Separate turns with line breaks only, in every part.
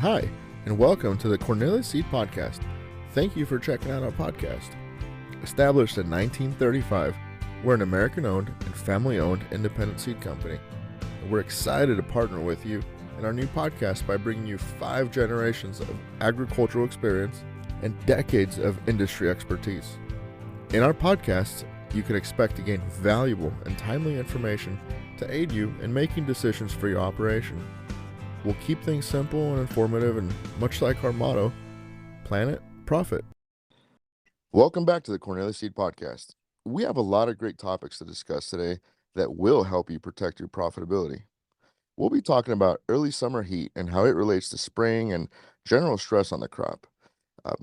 Hi, and welcome to the Cornelius Seed Podcast. Thank you for checking out our podcast. Established in 1935, we're an American-owned and family-owned independent seed company. And we're excited to partner with you in our new podcast by bringing you 5 generations of agricultural experience and decades of industry expertise. In our podcasts, you can expect to gain valuable and timely information to aid you in making decisions for your operation. We'll keep things simple and informative, and much like our motto, Planet Profit. Welcome back to the Cornelius Seed Podcast. We have a lot of great topics to discuss today that will help you protect your profitability. We'll be talking about early summer heat and how it relates to spring and general stress on the crop,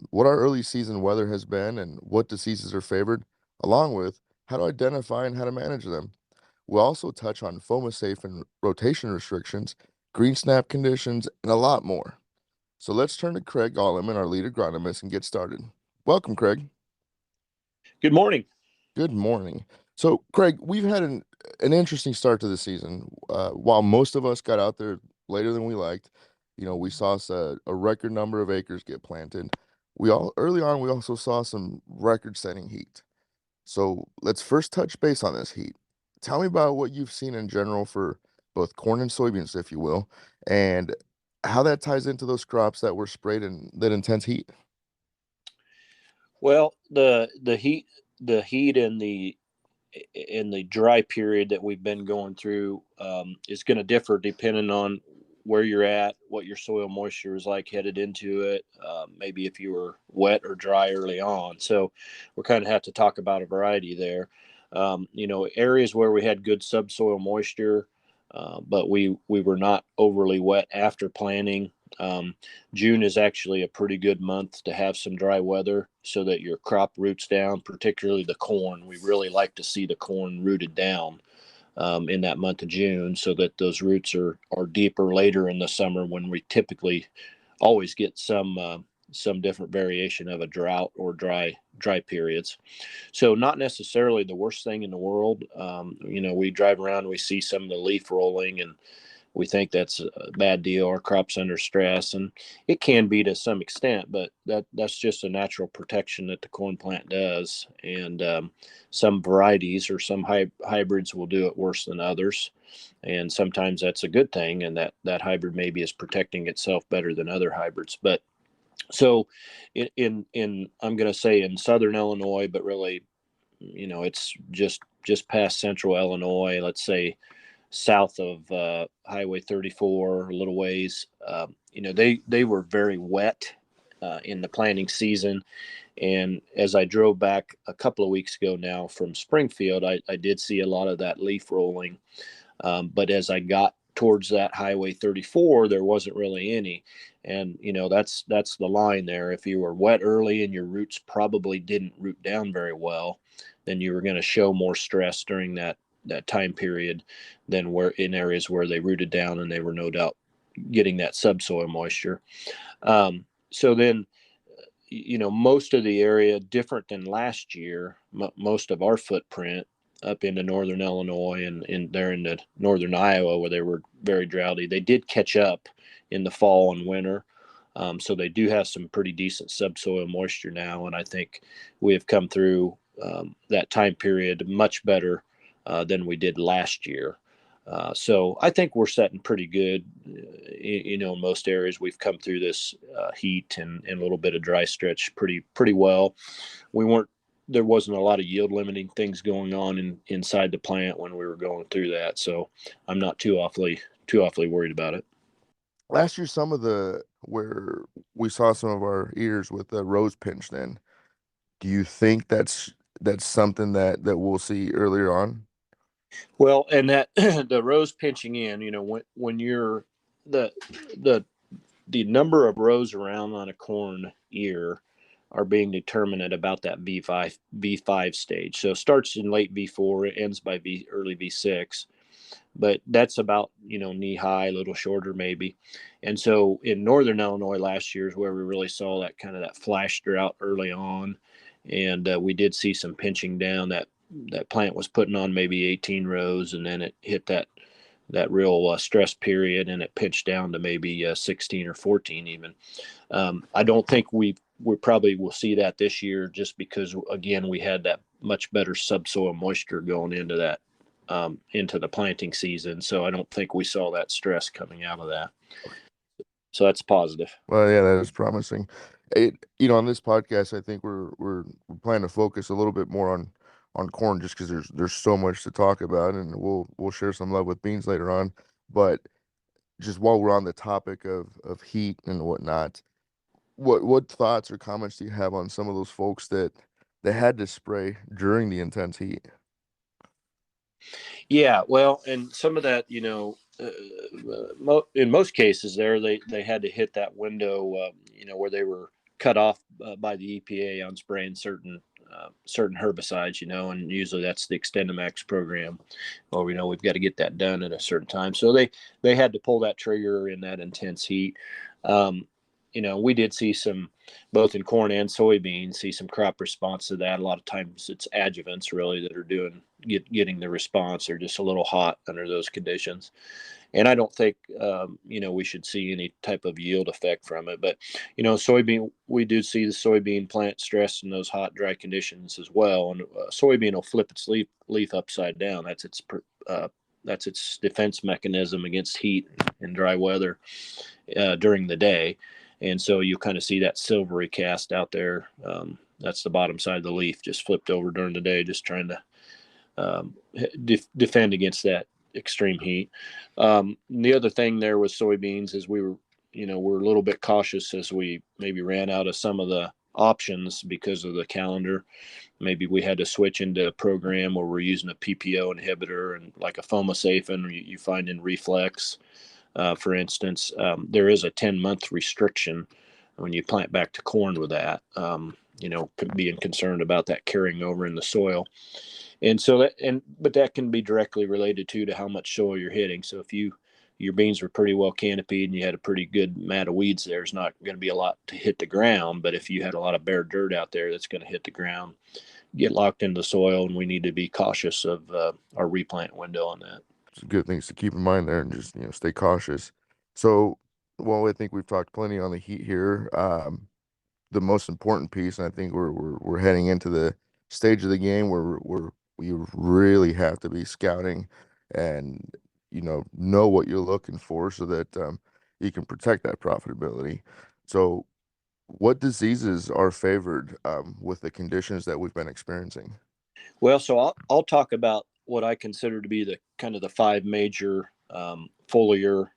what our early season weather has been and what diseases are favored, along with how to identify and how to manage them. We'll also touch on fomesafen rotation restrictions, green snap conditions, and a lot more. So let's turn to Craig Allaman, our lead agronomist, and get started. Welcome, Craig.
Good morning.
Good morning. So, Craig, we've had an interesting start to the season. While most of us got out there later than we liked, we saw a record number of acres get planted. Early on, we also saw some record-setting heat. So let's first touch base on this heat. Tell me about what you've seen in general for both corn and soybeans, if you will, and how that ties into those crops that were sprayed in that intense heat.
Well, the heat in the dry period that we've been going through is going to differ depending on where you're at, what your soil moisture is like headed into it, maybe if you were wet or dry early on. So we're kind of have to talk about a variety there. Areas where we had good subsoil moisture, but we were not overly wet after planting. June is actually a pretty good month to have some dry weather so that your crop roots down, particularly the corn. We really like to see the corn rooted down in that month of June so that those roots are deeper later in the summer when we typically always get some different variation of a drought or dry periods. So not necessarily the worst thing in the world. We drive around, we see some of the leaf rolling, and we think that's a bad deal. Our crop's under stress, and it can be to some extent, but that's just a natural protection that the corn plant does. And some varieties or some hybrids will do it worse than others. And sometimes that's a good thing, and that hybrid maybe is protecting itself better than other hybrids. But so in I'm going to say in southern Illinois, but really, it's just past central Illinois, let's say south of Highway 34, a little ways. They were very wet in the planting season. And as I drove back a couple of weeks ago now from Springfield, I did see a lot of that leaf rolling. But as I got towards that Highway 34, there wasn't really any. And, that's the line there. If you were wet early and your roots probably didn't root down very well, then you were going to show more stress during that time period than where in areas where they rooted down and they were no doubt getting that subsoil moisture. So then, most of the area, different than last year, most of our footprint up into northern Illinois and there in the northern Iowa where they were very droughty, they did catch up in the fall and winter. So they do have some pretty decent subsoil moisture now. And I think we have come through that time period much better than we did last year. So I think we're setting pretty good. In most areas we've come through this heat and a little bit of dry stretch pretty well. There wasn't a lot of yield limiting things going on inside the plant when we were going through that. So I'm not too awfully worried about it.
Last year, where we saw some of our ears with the rows pinched in. Do you think that's something that we'll see earlier on?
Well, and that the rows pinching in, when you're the number of rows around on a corn ear are being determined at about that V5 stage. So it starts in late V4, it ends by early V6, but that's about, knee high, a little shorter maybe. And so in northern Illinois last year is where we really saw that kind of that flash drought early on. And we did see some pinching down. That plant was putting on maybe 18 rows, and then it hit real stress period, and it pitched down to maybe 16 or 14 even. I don't think we probably will see that this year, just because again we had that much better subsoil moisture going into that into the planting season. So I don't think we saw that stress coming out of that. So that's positive.
Well, yeah, that is promising. On this podcast, I think we're planning to focus a little bit more on corn, just because there's so much to talk about, and we'll share some love with beans later on. But just while we're on the topic of heat and whatnot, what thoughts or comments do you have on some of those folks that they had to spray during the intense heat?
Yeah, well, and some of that, in most cases, they had to hit that window, where they were cut off by the EPA on spraying certain herbicides, and usually that's the XtendiMax program. Well, we know we've got to get that done at a certain time, so they had to pull that trigger in that intense heat. We did see some, both in corn and soybeans, see some crop response to that. A lot of times it's adjuvants really that are getting the response. They're just a little hot under those conditions. And I don't think, we should see any type of yield effect from it. But, soybean, we do see the soybean plant stress in those hot, dry conditions as well. And soybean will flip its leaf upside down. That's its defense mechanism against heat and dry weather during the day. And so you kind of see that silvery cast out there. That's the bottom side of the leaf, just flipped over during the day, just trying to defend against that extreme heat. The other thing there with soybeans is we're a little bit cautious as we maybe ran out of some of the options because of the calendar. Maybe we had to switch into a program where we're using a PPO inhibitor, and like a fomesafen you find in Reflex. For instance, there is a 10-month restriction when you plant back to corn with that, being concerned about that carrying over in the soil. And so but that can be directly related to how much soil you're hitting. So if your beans were pretty well canopied and you had a pretty good mat of weeds, there's not going to be a lot to hit the ground. But if you had a lot of bare dirt out there, that's going to hit the ground, get locked into the soil, and we need to be cautious of our replant window on that.
Some good things to keep in mind there, and just stay cautious. So, well, I think we've talked plenty on the heat here. The most important piece, and I think we're heading into the stage of the game where we really have to be scouting and know what you're looking for, so that you can protect that profitability. So, what diseases are favored with the conditions that we've been experiencing?
Well, so I'll talk about what I consider to be the kind of the five major foliar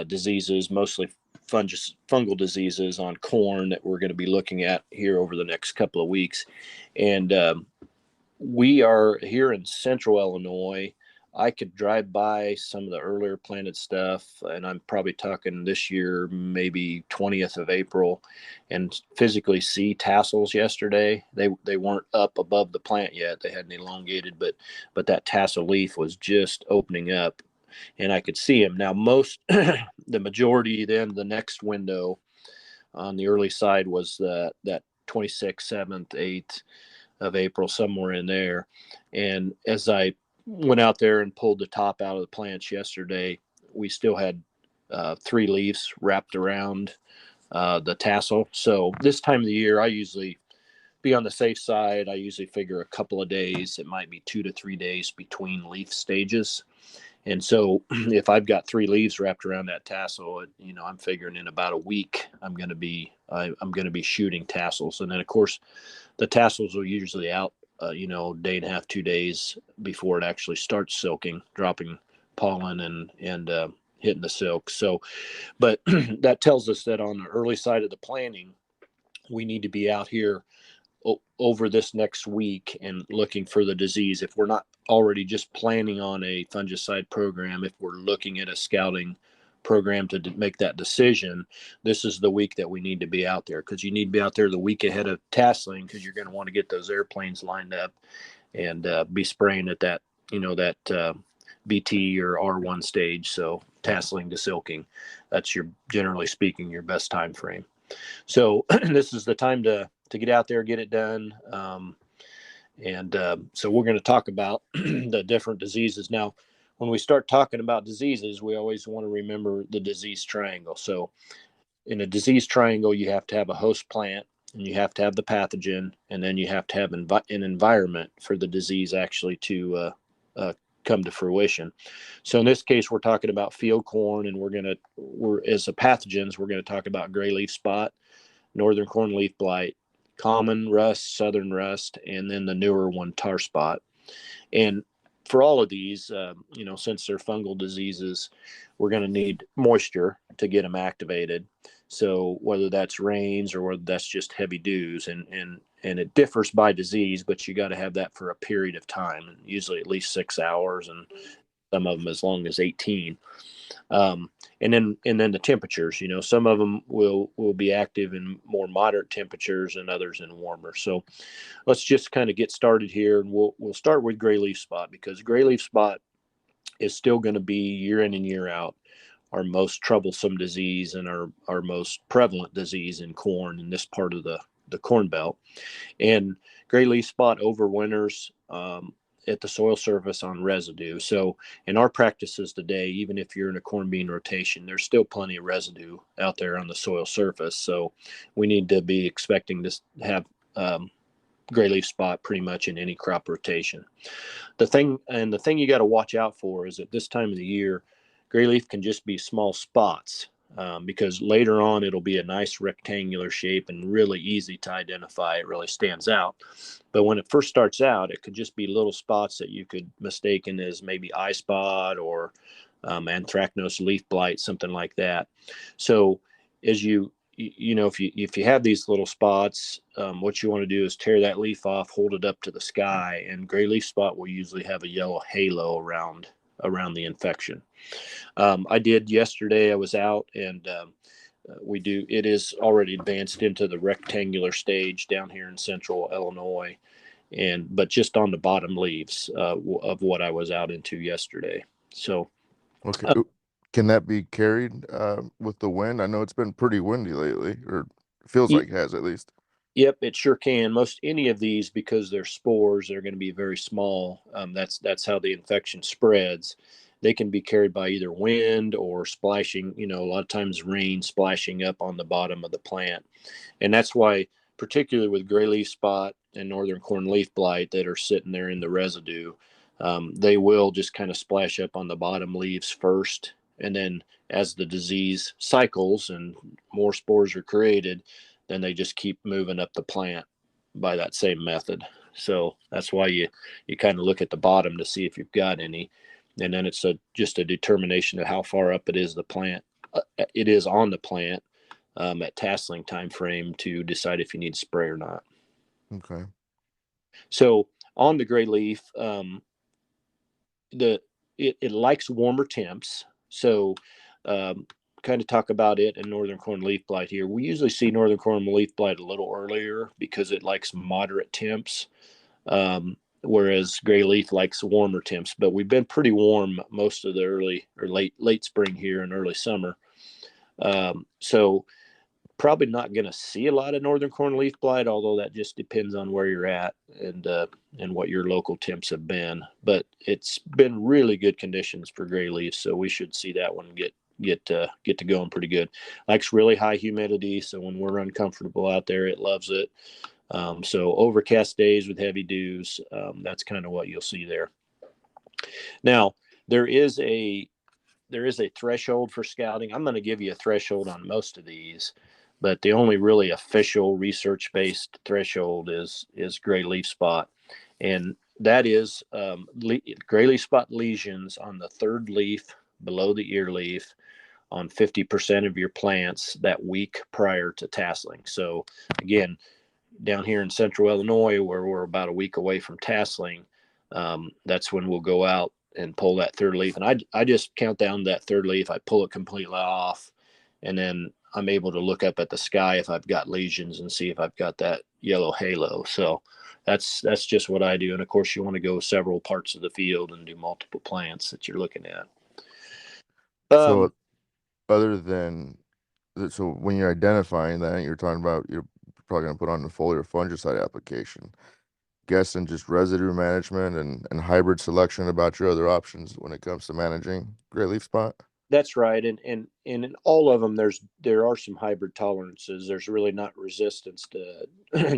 diseases, mostly fungal diseases on corn, that we're going to be looking at here over the next couple of weeks. And we are here in central Illinois. I could drive by some of the earlier planted stuff, and I'm probably talking this year, maybe 20th of April, and physically see tassels yesterday. They weren't up above the plant yet. They hadn't elongated, but that tassel leaf was just opening up, and I could see them. Now, the majority, then the next window on the early side was that 26th, 7th, 8th of April, somewhere in there. And as I went out there and pulled the top out of the plants yesterday, we still had 3 leaves wrapped around the tassel. So this time of the year, I usually be on the safe side. I usually figure a couple of days. It might be 2 to 3 days between leaf stages. And so if I've got 3 leaves wrapped around that tassel, I'm figuring in about a week, I'm going to be shooting tassels. And then of course the tassels are usually out, day and a half, 2 days before it actually starts silking, dropping pollen and hitting the silk. So, but that tells us that on the early side of the planting, we need to be out here over this next week and looking for the disease. If we're not already just planning on a fungicide program, if we're looking at a scouting program to make that decision, this is the week that we need to be out there, because you need to be out there the week ahead of tasseling, because you're going to want to get those airplanes lined up and be spraying at that BT or R1 stage. So tasseling to silking, that's generally speaking your best time frame. So this is the time to get out there, get it done. So we're going to talk about the different diseases. Now, when we start talking about diseases, we always want to remember the disease triangle. So in a disease triangle, you have to have a host plant, and you have to have the pathogen, and then you have to have an environment for the disease actually to come to fruition. So in this case, we're talking about field corn, and we're as a pathogens, we're going to talk about gray leaf spot, northern corn leaf blight, common rust, southern rust, and then the newer one, tar spot. And for all of these, since they're fungal diseases, we're going to need moisture to get them activated. So whether that's rains or whether that's just heavy dews, and it differs by disease, but you got to have that for a period of time, usually at least 6 hours, and some of them as long as 18. And then the temperatures, some of them will be active in more moderate temperatures and others in warmer. So let's just kind of get started here, and we'll start with gray leaf spot, because gray leaf spot is still going to be year in and year out our most troublesome disease and our most prevalent disease in corn in this part of the corn belt. And gray leaf spot overwinters at the soil surface on residue. So in our practices today, even if you're in a corn bean rotation, there's still plenty of residue out there on the soil surface. So we need to be expecting to have gray leaf spot pretty much in any crop rotation. The thing you got to watch out for is at this time of the year, gray leaf can just be small spots, because later on it'll be a nice rectangular shape and really easy to identify. It really stands out. But when it first starts out, it could just be little spots that you could mistaken as maybe eye spot or anthracnose leaf blight, something like that. So as if you have these little spots, what you want to do is tear that leaf off, hold it up to the sky, and gray leaf spot will usually have a yellow halo around the infection. I did yesterday. I was out, and it is already advanced into the rectangular stage down here in central Illinois, but just on the bottom leaves of what I was out into yesterday. So
Okay. Can that be carried with the wind? I know it's been pretty windy lately, or feels like it has at least.
Yep, it sure can. Most any of these, because they're spores, they're going to be very small. That's how the infection spreads. They can be carried by either wind or splashing, a lot of times rain splashing up on the bottom of the plant. And that's why, particularly with gray leaf spot and northern corn leaf blight that are sitting there in the residue, they will just kind of splash up on the bottom leaves first. And then as the disease cycles and more spores are created, then they just keep moving up the plant by that same method. So that's why you kind of look at the bottom to see if you've got any, and then it's just a determination of how far up it is on the plant at tasseling time frame to decide if you need spray or not.
Okay.
So on the gray leaf, it likes warmer temps. So kind of talk about it and northern corn leaf blight here. We usually see northern corn leaf blight a little earlier because it likes moderate temps, whereas gray leaf likes warmer temps. But we've been pretty warm most of the early or late spring here and early summer. So probably not going to see a lot of northern corn leaf blight, although that just depends on where you're at and what your local temps have been. But it's been really good conditions for gray leaf, so we should see that one get to going pretty good. Likes really high humidity, so when we're uncomfortable out there, it loves it. So overcast days with heavy dews, that's kind of what you'll see there. Now there is a threshold for scouting. I'm going to give you a threshold on most of these, but the only really official research-based threshold is gray leaf spot, and that is gray leaf spot lesions on the third leaf below the ear leaf on 50% of your plants that week prior to tasseling. So again, down here in central Illinois, where we're about a week away from tasseling, that's when we'll go out and pull that third leaf. And I just count down that third leaf. I pull it completely off, and then I'm able to look up at the sky if I've got lesions and see if I've got that yellow halo. So that's just what I do. And of course, you want to go several parts of the field and do multiple plants that you're looking at.
So other than, so when you're identifying that, you're talking about, you're probably going to put on the foliar fungicide application. guessing just residue management and hybrid selection about your other options when it comes to managing gray leaf spot.
That's right, and in all of them, there are some hybrid tolerances. There's really not resistance to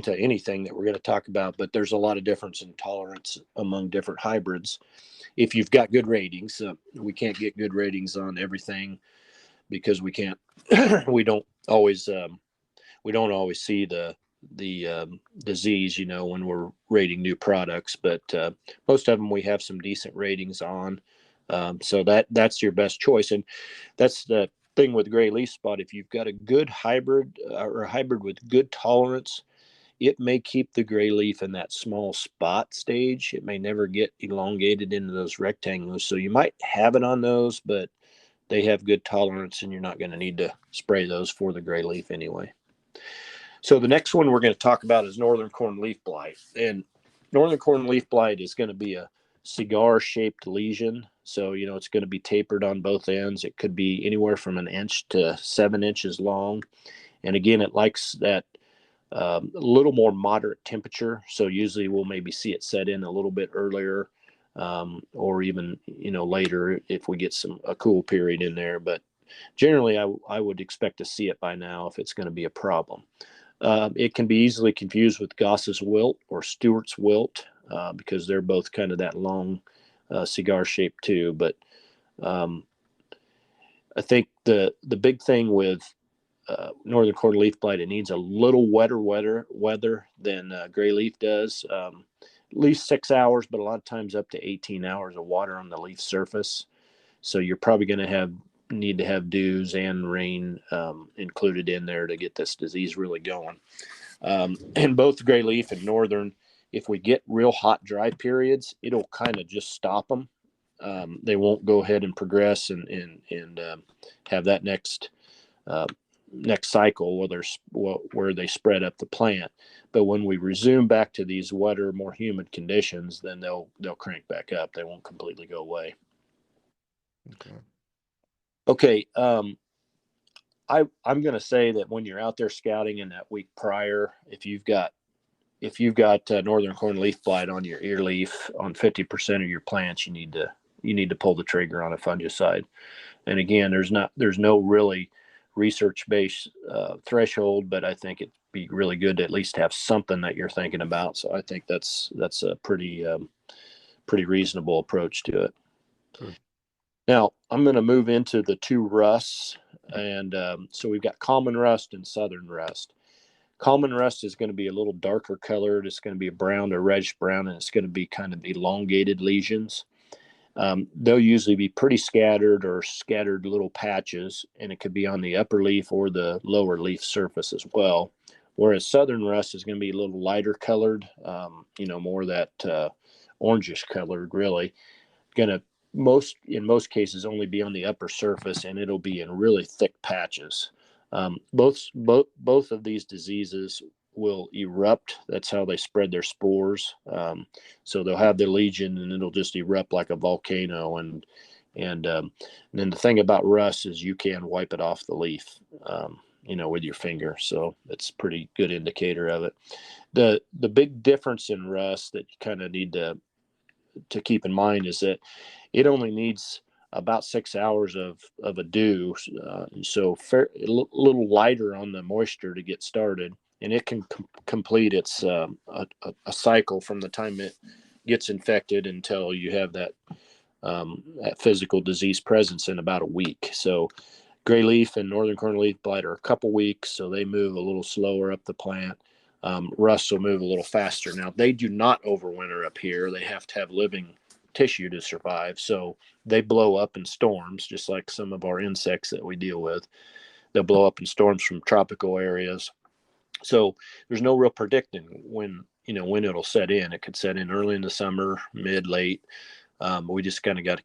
to anything that we're going to talk about, but there's a lot of difference in tolerance among different hybrids. If you've got good ratings, we can't get good ratings on everything because we can't. we don't always we don't always see the disease, when we're rating new products, but most of them we have some decent ratings on. So that's your best choice, and that's the thing with gray leaf spot. If you've got a good hybrid or a hybrid with good tolerance, it may keep the gray leaf in that small spot stage. It may never get elongated into those rectangles. So you might have it on those, but they have good tolerance, and you're not going to need to spray those for the gray leaf anyway. So the next one we're going to talk about is northern corn leaf blight. And northern corn leaf blight is going to be a cigar-shaped lesion. So, it's going to be tapered on both ends. It could be anywhere from 1 inch to 7 inches long. And again, it likes that a little more moderate temperature. So usually we'll maybe see it set in a little bit earlier, or even, later if we get a cool period in there. But generally, I would expect to see it by now if it's going to be a problem. It can be easily confused with Goss's wilt or Stewart's wilt, because they're both kind of that long cigar shape too. But I think the big thing with northern corn leaf blight, it needs a little wetter weather than gray leaf does. At least 6 hours, but a lot of times up to 18 hours of water on the leaf surface. So you're probably going to need to have dews and rain included in there to get this disease really going. And both gray leaf and northern, if we get real hot, dry periods, it'll kind of just stop them. They won't go ahead and progress and have that next cycle where they spread up the plant. But when we resume back to these wetter, more humid conditions, then they'll crank back up. They won't completely go away. Okay. I'm going to say that when you're out there scouting in that week prior, if you've got northern corn leaf blight on your ear leaf on 50% of your plants, you need to pull the trigger on a fungicide. And again, there's no really research-based threshold, but I think it'd be really good to at least have something that you're thinking about. So I think that's a pretty reasonable approach to it. Now I'm going to move into the two rusts, and so we've got common rust and southern rust. Common rust is going to be a little darker colored. It's going to be a brown or reddish brown, and it's going to be kind of elongated lesions. They'll usually be pretty scattered or scattered little patches, and it could be on the upper leaf or the lower leaf surface as well. Whereas southern rust is going to be a little lighter colored, more that orangish colored, really. Going to in most cases only be on the upper surface, and it'll be in really thick patches. Both of these diseases will erupt. That's how they spread their spores. So they'll have the lesion, and it'll just erupt like a volcano. And then the thing about rust is you can wipe it off the leaf, with your finger. So it's a pretty good indicator of it. The big difference in rust that you kind of need to keep in mind is that it only needs about 6 hours of a dew, so a little lighter on the moisture to get started, and it can complete its a cycle from the time it gets infected until you have that physical disease presence in about a week. So gray leaf and northern corn leaf blight are a couple weeks, so they move a little slower up the plant. Rust will move a little faster. Now, they do not overwinter up here. They have to have living tissue to survive. So they blow up in storms, just like some of our insects that we deal with. They'll blow up in storms from tropical areas. So there's no real predicting when it'll set in. It could set in early in the summer, mid, late. We just kind of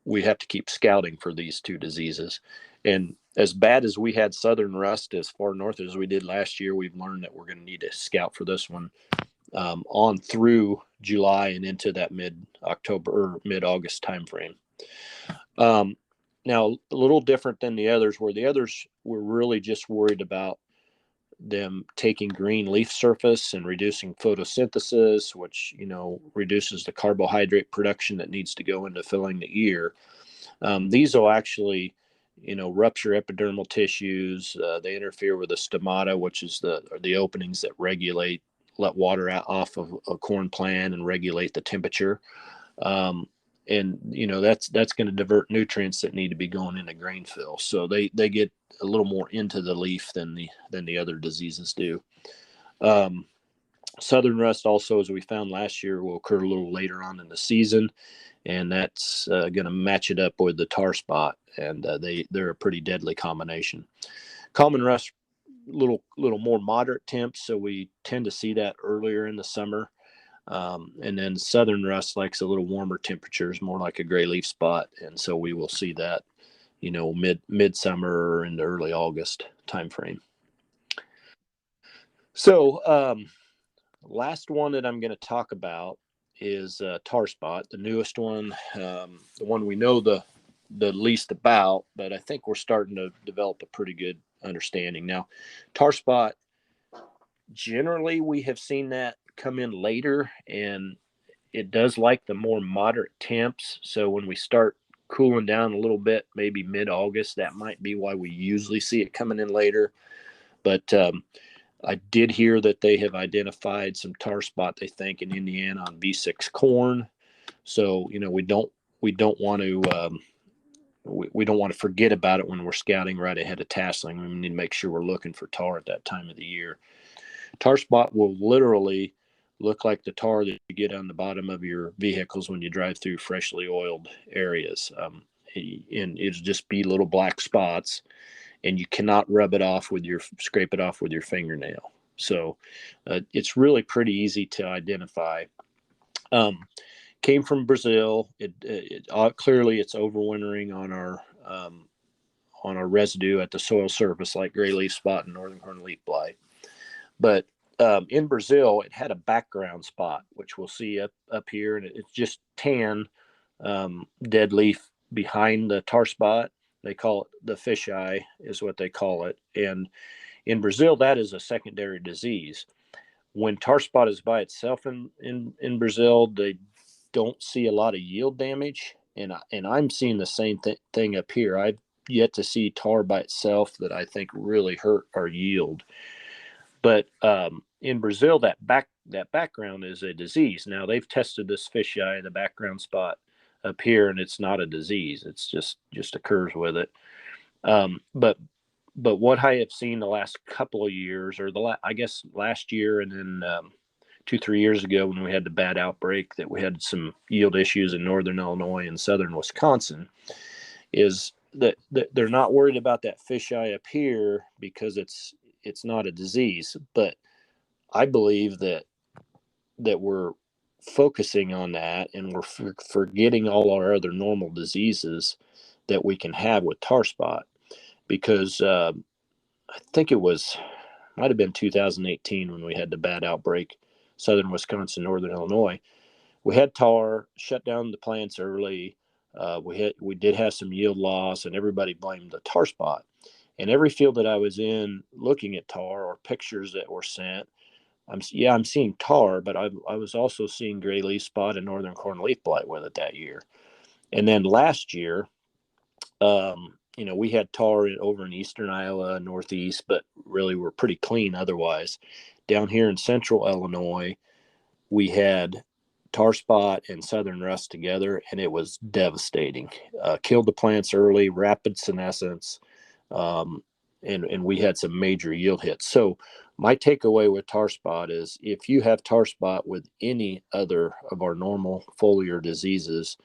we have to keep scouting for these two diseases. And as bad as we had southern rust as far north as we did last year, we've learned that we're going to need to scout for this one on through July and into that mid-October or mid-August timeframe. Now, a little different than the others, where the others were really just worried about them taking green leaf surface and reducing photosynthesis, which, reduces the carbohydrate production that needs to go into filling the ear. These will actually, rupture epidermal tissues. They interfere with the stomata, which is the openings that let water out off of a corn plant and regulate the temperature. And that's going to divert nutrients that need to be going into grain fill. So they get a little more into the leaf than the other diseases do. Southern rust also, as we found last year, will occur a little later on in the season, and that's going to match it up with the tar spot, and they're a pretty deadly combination. Common rust, little more moderate temps, so we tend to see that earlier in the summer. And then southern rust likes a little warmer temperatures, more like a gray leaf spot, and so we will see that, midsummer or into early August timeframe. So last one that I'm going to talk about is tar spot, the newest one, the one we know the least about, but I think we're starting to develop a pretty good understanding. Now, tar spot, generally we have seen that come in later, and it does like the more moderate temps. So when we start cooling down a little bit, maybe mid-August, that might be why we usually see it coming in later. But I did hear that they have identified some tar spot, they think, in Indiana on V6 corn. So, we don't want to we don't want to forget about it when we're scouting right ahead of tasseling. We need to make sure we're looking for tar at that time of the year. Tar spot will literally look like the tar that you get on the bottom of your vehicles when you drive through freshly oiled areas. And it'll just be little black spots, and you cannot scrape it off with your fingernail. So it's really pretty easy to identify. Came from Brazil. It clearly it's overwintering on our residue at the soil surface, like gray leaf spot and northern cornleaf blight. But in Brazil, it had a background spot, which we'll see up here, and it's just tan dead leaf behind the tar spot. They call it the fisheye, is what they call it. And in Brazil, that is a secondary disease. When tar spot is by itself in Brazil, they don't see a lot of yield damage, and I'm seeing the same thing up here. I've yet to see tar by itself that I think really hurt our yield. But in Brazil, that background is a disease. Now they've tested this fisheye, the background spot up here, and it's not a disease. It's just occurs with it. But what I have seen the last couple of years, or I guess last year, and then 2-3 years ago when we had the bad outbreak that we had some yield issues in northern Illinois and southern Wisconsin, is that they're not worried about that fisheye up here because it's not a disease. But I believe that we're focusing on that, and we're forgetting all our other normal diseases that we can have with tar spot, because I think might have been 2018 when we had the bad outbreak, southern Wisconsin, northern Illinois. We had tar, shut down the plants early. We did have some yield loss, and everybody blamed the tar spot. And every field that I was in looking at tar, or pictures that were sent, I'm seeing tar, but I was also seeing gray leaf spot and northern cornleaf blight with it that year. And then last year, we had tar over in eastern Iowa, northeast, but really we're pretty clean otherwise. Down here in central Illinois, we had tar spot and southern rust together, and it was devastating. Killed the plants early, rapid senescence, and we had some major yield hits. So my takeaway with tar spot is, if you have tar spot with any other of our normal foliar diseases,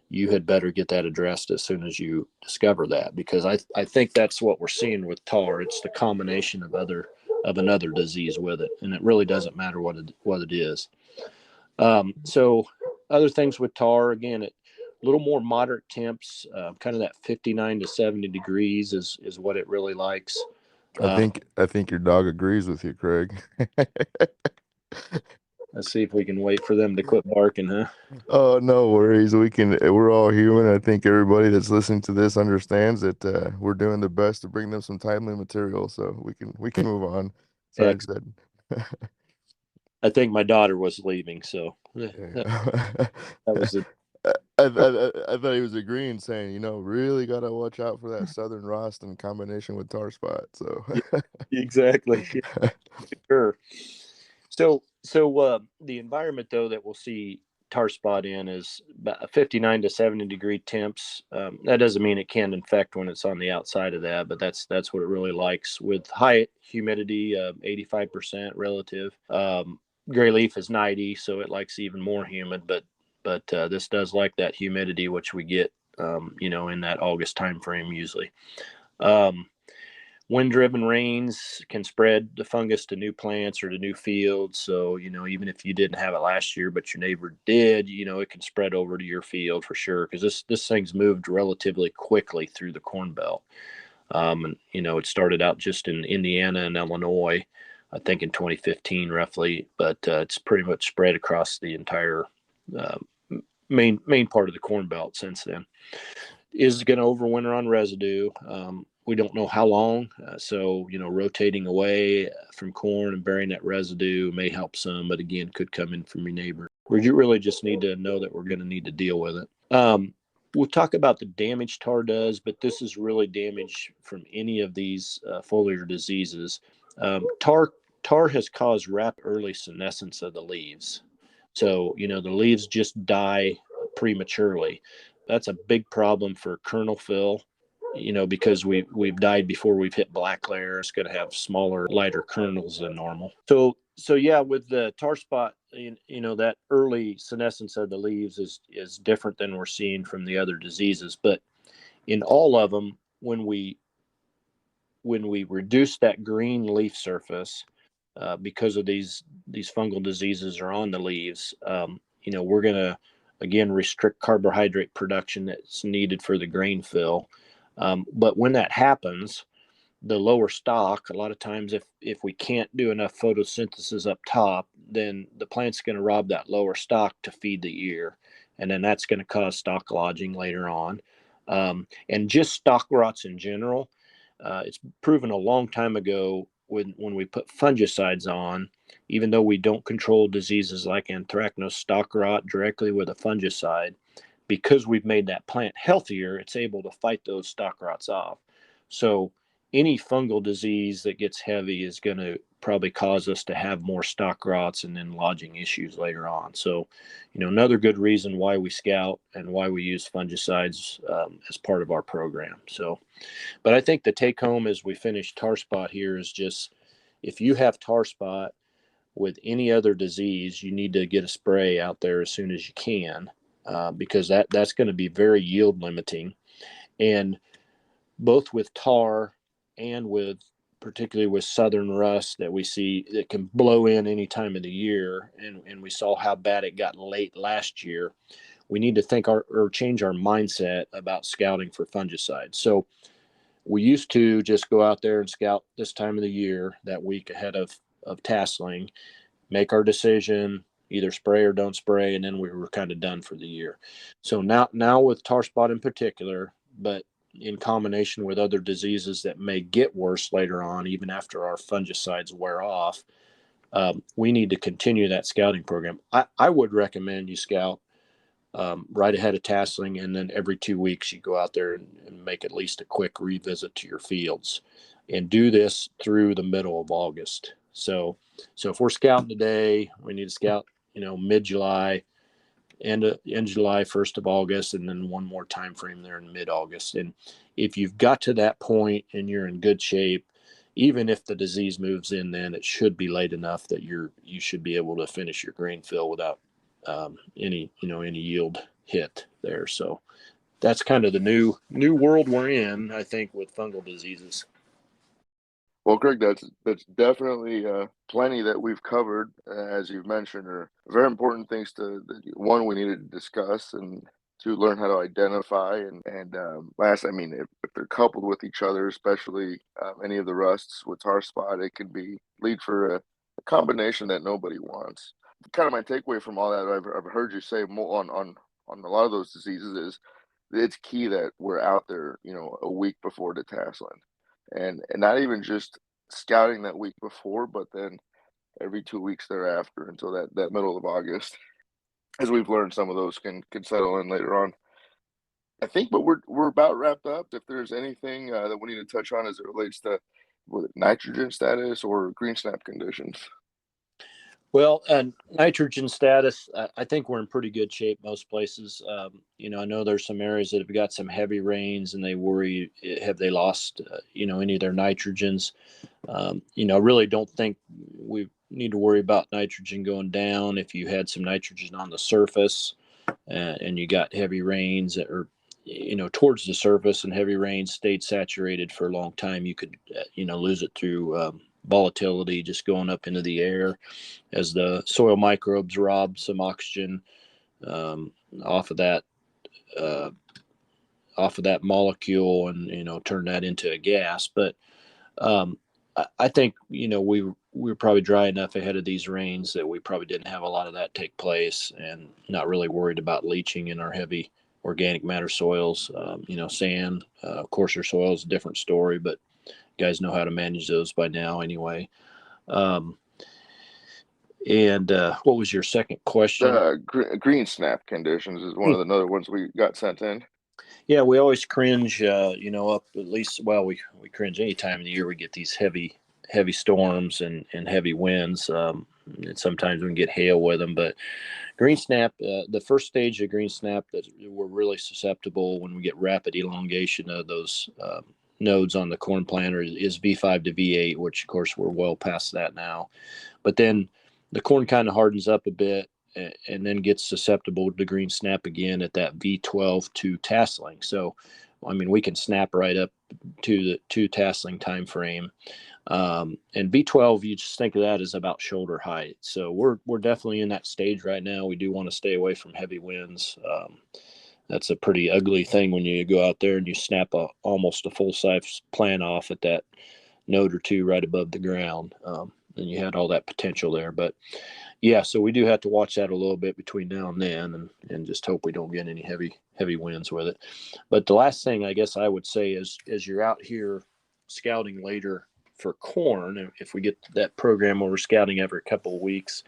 you had better get that addressed as soon as you discover that, because I think that's what we're seeing with tar. It's the combination of another disease with it, and it really doesn't matter what it is. So other things with tar, again, a little more moderate temps, kind of that 59 to 70 degrees is what it really likes.
I think your dog agrees with you, Craig.
Let's see if we can wait for them to quit barking, huh?
Oh, no worries. We're all human. I think everybody that's listening to this understands that we're doing the best to bring them some timely material, so we can move on.
So
And said,
I think my daughter was leaving, so that was it.
I thought he was agreeing, saying, really got to watch out for that Southern Rust in combination with tar spot. So,
Exactly. Sure. So the environment though that we'll see tar spot in is about 59 to 70 degree temps. That doesn't mean it can't infect when it's on the outside of that, but that's what it really likes. With high humidity, 85% relative. Gray leaf is 90, so it likes even more humid. But this does like that humidity, which we get in that August time frame usually. Um, Wind-driven rains can spread the fungus to new plants or to new fields. So, even if you didn't have it last year, but your neighbor did, it can spread over to your field for sure. Because this thing's moved relatively quickly through the Corn Belt. And, it started out just in Indiana and Illinois, I think in 2015 roughly, but it's pretty much spread across the entire uh, main part of the Corn Belt since then. Is going to overwinter on residue. We don't know how long. So, rotating away from corn and burying that residue may help some, but again, could come in from your neighbor. We really just need to know that we're going to need to deal with it. We'll talk about the damage tar does, but this is really damage from any of these foliar diseases. Tar has caused rapid early senescence of the leaves. So, the leaves just die prematurely. That's a big problem for kernel fill, because we've died before we've hit black layer. It's going to have smaller, lighter kernels than normal. So yeah, with the tar spot, that early senescence of the leaves is different than we're seeing from the other diseases. But in all of them, when we reduce that green leaf surface, because of these fungal diseases are on the leaves, we're going to again restrict carbohydrate production that's needed for the grain fill. But when that happens, the lower stalk, a lot of times if we can't do enough photosynthesis up top, then the plant's going to rob that lower stalk to feed the ear, and then that's going to cause stalk lodging later on. And just stalk rots in general, it's proven a long time ago when we put fungicides on, even though we don't control diseases like anthracnose stalk rot directly with a fungicide, because we've made that plant healthier, it's able to fight those stalk rots off. So any fungal disease that gets heavy is going to probably cause us to have more stalk rots and then lodging issues later on. So, another good reason why we scout and why we use fungicides as part of our program. So, but I think the take home as we finish tar spot here is just, if you have tar spot with any other disease, you need to get a spray out there as soon as you can, because that's going to be very yield limiting. And both with tar and particularly with southern rust that we see that can blow in any time of the year, and we saw how bad it got late last year, we need to think or change our mindset about scouting for fungicides. So we used to just go out there and scout this time of the year, that week ahead of tasseling, make our decision, either spray or don't spray, and then we were kind of done for the year. So now with tar spot in particular, but in combination with other diseases that may get worse later on, even after our fungicides wear off, we need to continue that scouting program. I would recommend you scout right ahead of tasseling, and then every 2 weeks you go out there and make at least a quick revisit to your fields, and do this through the middle of August. So if we're scouting today, we need to scout, mid-July, end of July, 1st of August, and then one more time frame there in mid-August. And if you've got to that point and you're in good shape, even if the disease moves in, then it should be late enough that you should be able to finish your grain fill without any yield hit there. So that's kind of the new world we're in, I think, with fungal diseases.
Well, Greg, that's definitely plenty that we've covered, as you've mentioned, are very important things one, we needed to discuss, and two, learn how to identify. And last, I mean, if they're coupled with each other, especially any of the rusts with tar spot, it can lead for a combination that nobody wants. Kind of my takeaway from all that, I've heard you say more on a lot of those diseases, is it's key that we're out there, a week before the tasseling. And not even just scouting that week before, but then every 2 weeks thereafter until that middle of August. As we've learned, some of those can settle in later on. I think, but we're about wrapped up. If there's anything that we need to touch on as it relates to nitrogen status or green snap conditions.
Well, and nitrogen status, I think we're in pretty good shape most places. I know there's some areas that have got some heavy rains and they worry, have they lost, any of their nitrogens? I really don't think we need to worry about nitrogen going down. If you had some nitrogen on the surface and you got heavy rains or, towards the surface and heavy rains stayed saturated for a long time, you could, lose it through volatility just going up into the air as the soil microbes rob some oxygen off of that molecule and turn that into a gas. But I think we were probably dry enough ahead of these rains that we probably didn't have a lot of that take place, and not really worried about leaching in our heavy organic matter soils. Sand, coarser soils, different story, but you guys know how to manage those by now anyway. And what was your second question?
Green snap conditions is one of the other ones we got sent in.
Yeah, we always cringe, up at least. Well, we cringe any time of the year we get these heavy storms and heavy winds. And sometimes we can get hail with them. But green snap, the first stage of green snap that we're really susceptible when we get rapid elongation of those nodes on the corn planter is V5 to V8, which of course we're well past that now. But then the corn kind of hardens up a bit and then gets susceptible to green snap again at that V12 to tasseling. So, we can snap right up to the 2 tasseling time frame. And V12, you just think of that as about shoulder height. So we're definitely in that stage right now. We do want to stay away from heavy winds. That's a pretty ugly thing when you go out there and you snap almost a full-size plant off at that node or two right above the ground. And you had all that potential there. But yeah, so we do have to watch that a little bit between now and then and just hope we don't get any heavy winds with it. But the last thing I guess I would say is, as you're out here scouting later for corn, if we get that program where we're scouting every couple of weeks,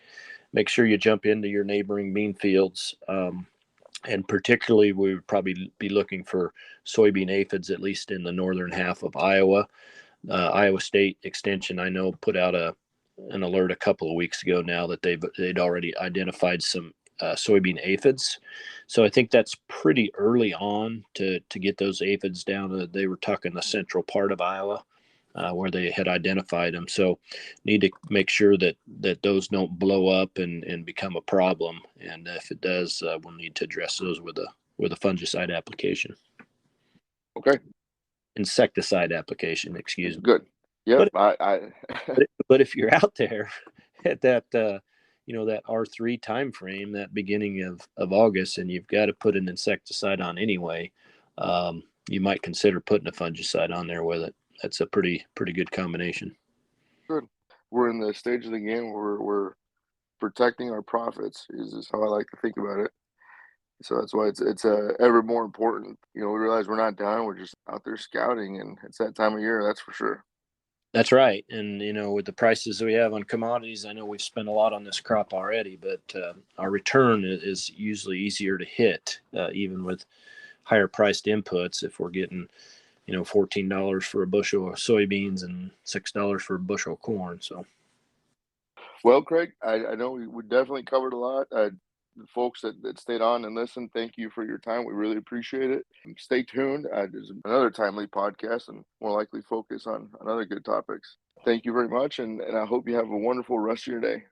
make sure you jump into your neighboring bean fields. And particularly, we would probably be looking for soybean aphids, at least in the northern half of Iowa. Iowa State Extension, I know, put out an alert a couple of weeks ago now that they'd already identified some soybean aphids. So I think that's pretty early on to get those aphids down. They were talking the central part of Iowa where they had identified them. So need to make sure that those don't blow up and become a problem. And if it does, we'll need to address those with a fungicide application.
Okay.
Insecticide application, excuse me.
Good. Yeah.
But if you're out there at that that R3 time frame, that beginning of August, and you've got to put an insecticide on anyway, you might consider putting a fungicide on there with it. That's a pretty good combination.
Good. We're in the stage of the game where we're protecting our profits is how I like to think about it. So that's why it's ever more important. We realize we're not done. We're just out there scouting, and it's that time of year. That's for sure.
That's right. And, with the prices we have on commodities, I know we've spent a lot on this crop already, but our return is usually easier to hit, even with higher priced inputs. If we're getting, $14 for a bushel of soybeans and $6 for a bushel of corn. So.
Well, Craig, I know we definitely covered a lot. The folks that stayed on and listened, thank you for your time. We really appreciate it. Stay tuned. There's another timely podcast and more likely focus on other good topics. Thank you very much, and I hope you have a wonderful rest of your day.